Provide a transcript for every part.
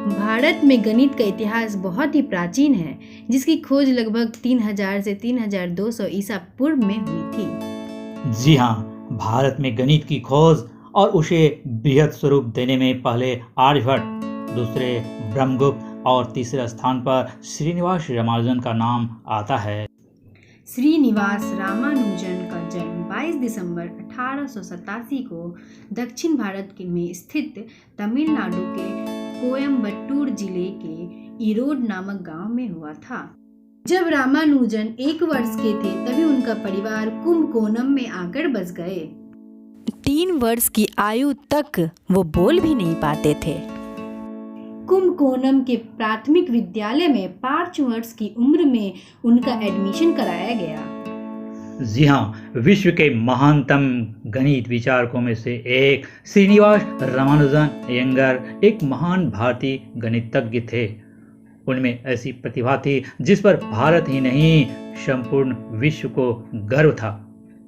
भारत में गणित का इतिहास बहुत ही प्राचीन है, जिसकी खोज लगभग 3000 से 3200 ईसा पूर्व में हुई थी। जी हाँ, भारत में गणित की खोज और उसे बृहद स्वरूप देने में पहले आर्यभट्ट, दूसरे ब्रह्मगुप्त और तीसरे स्थान पर श्रीनिवास रामानुजन का नाम आता है। श्रीनिवास रामानुजन का जन्म 22 दिसंबर 1887 को दक्षिण भारत में स्थित तमिलनाडु के कोयम्बटूर जिले के ईरोड नामक गांव में हुआ था। जब रामानुजन 1 वर्ष के थे तभी उनका परिवार कुंभकोणम में आकर बस गए। 3 वर्ष की आयु तक वो बोल भी नहीं पाते थे। कुंभकोणम के प्राथमिक विद्यालय में 5 वर्ष की उम्र में उनका एडमिशन कराया गया। जी हाँ, विश्व के महानतम गणित विचारकों में से एक श्रीनिवास रामानुजन अयंगार एक महान भारतीय गणितज्ञ थे। उनमें ऐसी प्रतिभा थी जिस पर भारत ही नहीं संपूर्ण विश्व को गर्व था।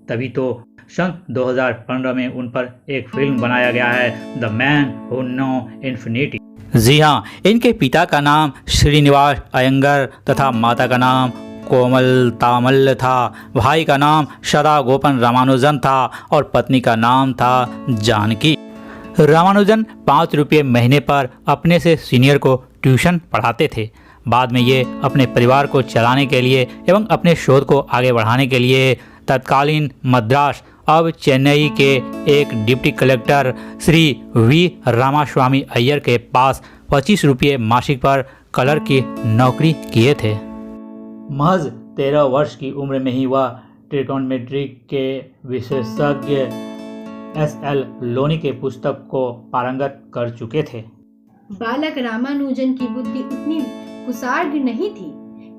तभी तो सन 2015 में उन पर एक फिल्म बनाया गया है, the man who know infinity. जी हाँ, इनके पिता का नाम श्रीनिवास अयंगार तथा माता का नाम कोमल तामल था। भाई का नाम सदा गोपन रामानुजन था और पत्नी का नाम था जानकी। रामानुजन 5 रुपये महीने पर अपने से सीनियर को ट्यूशन पढ़ाते थे। बाद में ये अपने परिवार को चलाने के लिए एवं अपने शोध को आगे बढ़ाने के लिए तत्कालीन मद्रास अब चेन्नई के एक deputy collector Shri V Ramaswamy Iyer के पास 25 रुपये मासिक पर कलर की नौकरी किए थे। महज 13 वर्ष की उम्र में ही वह ट्रिगोनोमेट्री के विशेषज्ञ एस.एल. लोनी के पुस्तक को पारंगत कर चुके थे। बालक रामानुजन की बुद्धि उतनी कुशाग्र नहीं थी,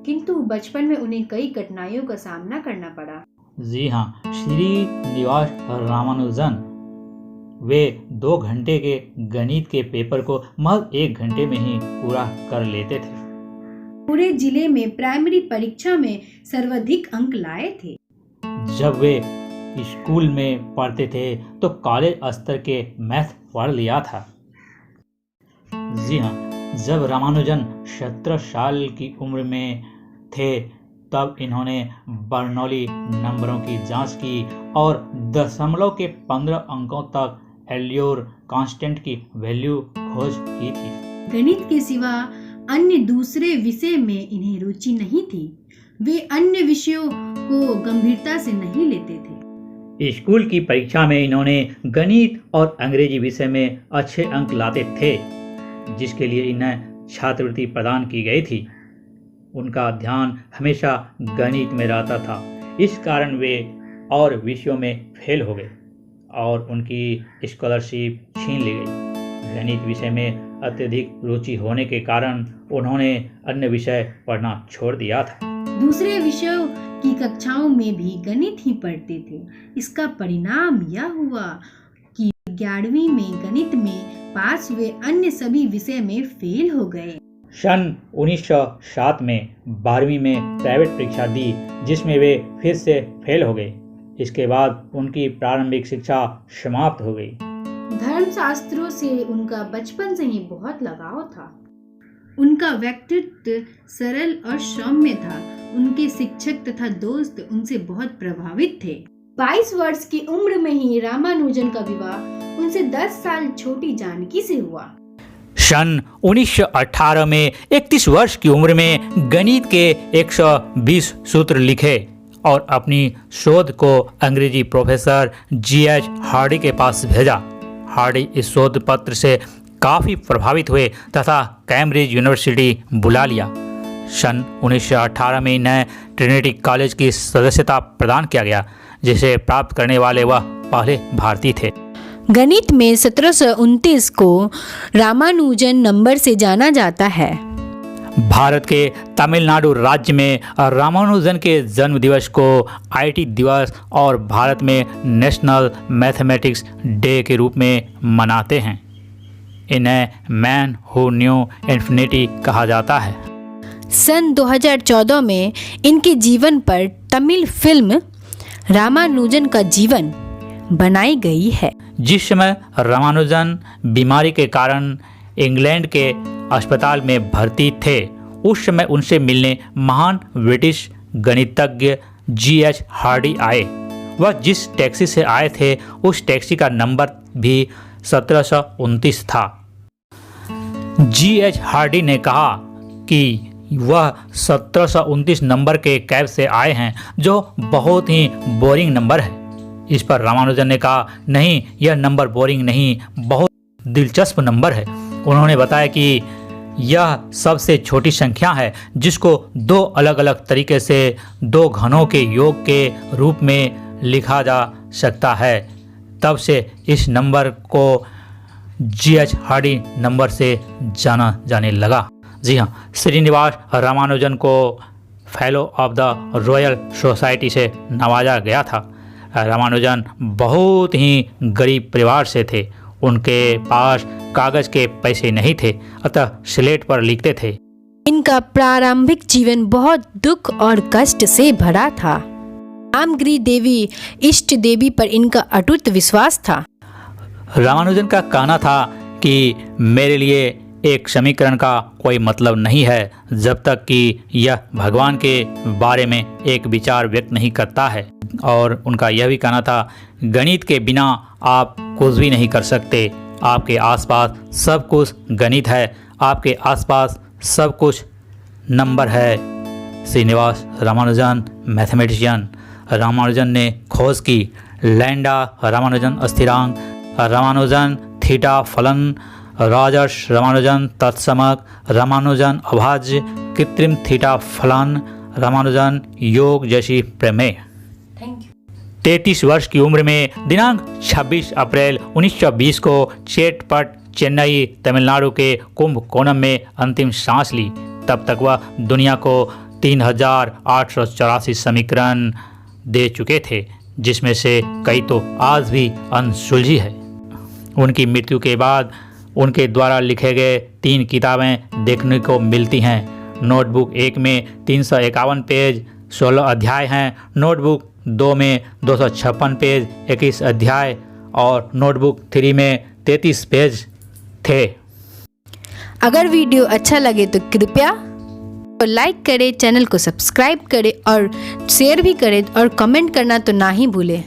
किंतु बचपन में उन्हें कई कठिनाइयों का सामना करना पड़ा। जी हाँ, श्रीनिवास रामानुजन वे 2 घंटे के गणित के पेपर को महज 1 घंटे में ही पूरा कर लेते थे। पूरे जिले में प्राइमरी परीक्षा में सर्वाधिक अंक लाए थे। जब वे स्कूल में पढ़ते थे तो कॉलेज स्तर के मैथ पढ़ लिया था। जी हाँ, जब रामानुजन 17 साल की उम्र में थे तब इन्होंने बर्नौली नंबरों की जांच की और 0.15 अंकों तक एल्योर कांस्टेंट की वैल्यू खोज की थी। गणित के सिवा अन्य दूसरे विषय में इन्हें रुचि नहीं थी। वे अन्य विषयों को गंभीरता से नहीं लेते थे। स्कूल की परीक्षा में इन्होंने गणित और अंग्रेजी विषय में अच्छे अंक लाते थे, जिसके लिए इन्हें छात्रवृत्ति प्रदान की गई थी। उनका ध्यान हमेशा गणित में रहता था, इस कारण वे और विषयों में फेल हो गए और उनकी स्कॉलरशिप छीन ली गई। गणित विषय में अत्यधिक रुचि होने के कारण उन्होंने अन्य विषय पढ़ना छोड़ दिया था। दूसरे विषयों की कक्षाओं में भी गणित ही पढ़ते थे। इसका परिणाम यह हुआ कि 11वीं में गणित में पास हुए, अन्य सभी विषय में फेल हो गए। सन 1907 में 12वीं में प्राइवेट परीक्षा दी, जिसमें वे फिर से फेल हो गए। इसके बाद उनकी प्रारंभिक शिक्षा समाप्त हो गई। धर्मशास्त्रों से उनका बचपन से ही बहुत लगाव था। उनका व्यक्तित्व सरल और सौम्य था। उनके शिक्षक तथा दोस्त उनसे बहुत प्रभावित थे। 22 वर्ष की उम्र में ही रामानुजन का विवाह उनसे 10 साल छोटी जानकी से हुआ। सन 1918 में 31 वर्ष की उम्र में गणित के 120 सूत्र लिखे और अपनी शोध को अंग्रेजी प्रोफेसर G.H. हार्डी के पास भेजा। हार्डी इस शोध पत्र से काफ़ी प्रभावित हुए तथा कैम्ब्रिज यूनिवर्सिटी बुला लिया। सन 1918 में इन्हें ट्रिनिटी कॉलेज की सदस्यता प्रदान किया गया, जिसे प्राप्त करने वाले वह पहले भारतीय थे। गणित में 1729 को रामानुजन नंबर से जाना जाता है। भारत के तमिलनाडु राज्य में रामानुजन के जन्म दिवस को IT दिवस और भारत में नेशनल मैथमेटिक्स डे के रूप में मनाते हैं। इन्हें मैन हू न्यू इन्फिनिटी कहा जाता है। सन 2014 में इनके जीवन पर तमिल फिल्म रामानुजन का जीवन बनाई गई है। जिस समय रामानुजन बीमारी के कारण इंग्लैंड के अस्पताल में भर्ती थे उस समय उनसे मिलने महान ब्रिटिश गणितज्ञ G.H. हार्डी आए। वह जिस टैक्सी से आए थे उस टैक्सी का नंबर भी 1729 था। G.H. हार्डी ने कहा कि वह 1729 नंबर के कैब से आए हैं जो बहुत ही बोरिंग नंबर है। इस पर रामानुजन ने कहा, नहीं, यह नंबर बोरिंग नहीं, बहुत दिलचस्प नंबर है। उन्होंने बताया कि यह सबसे छोटी संख्या है जिसको दो अलग अलग तरीके से दो घनों के योग के रूप में लिखा जा सकता है। तब से इस नंबर को G.H. हार्डी नंबर से जाना जाने लगा। जी हाँ, श्रीनिवास रामानुजन को fellow of the royal society से नवाजा गया था। रामानुजन बहुत ही गरीब परिवार से थे। उनके पास कागज के पैसे नहीं थे, अतः स्लेट पर लिखते थे। इनका प्रारंभिक जीवन बहुत दुख और कष्ट से भरा था। रामगिरी देवी इष्ट देवी पर इनका अटूट विश्वास था। रामानुजन का कहना था कि मेरे लिए एक समीकरण का कोई मतलब नहीं है जब तक कि यह भगवान के बारे में एक विचार व्यक्त नहीं करता है। और उनका यह भी कहना था, गणित के बिना आप कुछ भी नहीं कर सकते। आपके आसपास सब कुछ गणित है, आपके आसपास सब कुछ नंबर है। श्रीनिवास रामानुजन मैथमेटिशियन। रामानुजन ने खोज की लैम्डा रामानुजन स्थिरांक, रामानुजन थीटा फलन, राजर्ष रामानुजन तत्समक, रामानुजन अभाज्य, कृत्रिम थीटा फलन, रामानुजन योग जैसी प्रमेय। 33 वर्ष की उम्र में दिनांक 26 अप्रैल 1920 को चेट्टपट चेन्नई तमिलनाडु के कुंभकोणम में अंतिम सांस ली। तब तक वह दुनिया को 3884 समीकरण दे चुके थे, जिसमें से कई तो आज भी अनसुलझी है। उनकी मृत्यु के बाद उनके द्वारा लिखे गए 3 किताबें देखने को मिलती हैं। नोटबुक 1 में 351 पेज 16 अध्याय हैं, नोटबुक 2 में 256 पेज 21 अध्याय और नोटबुक 3 में 33 पेज थे। अगर वीडियो अच्छा लगे तो कृपया लाइक करें, चैनल को सब्सक्राइब करें और शेयर भी करें और कमेंट करना तो ना ही भूलें।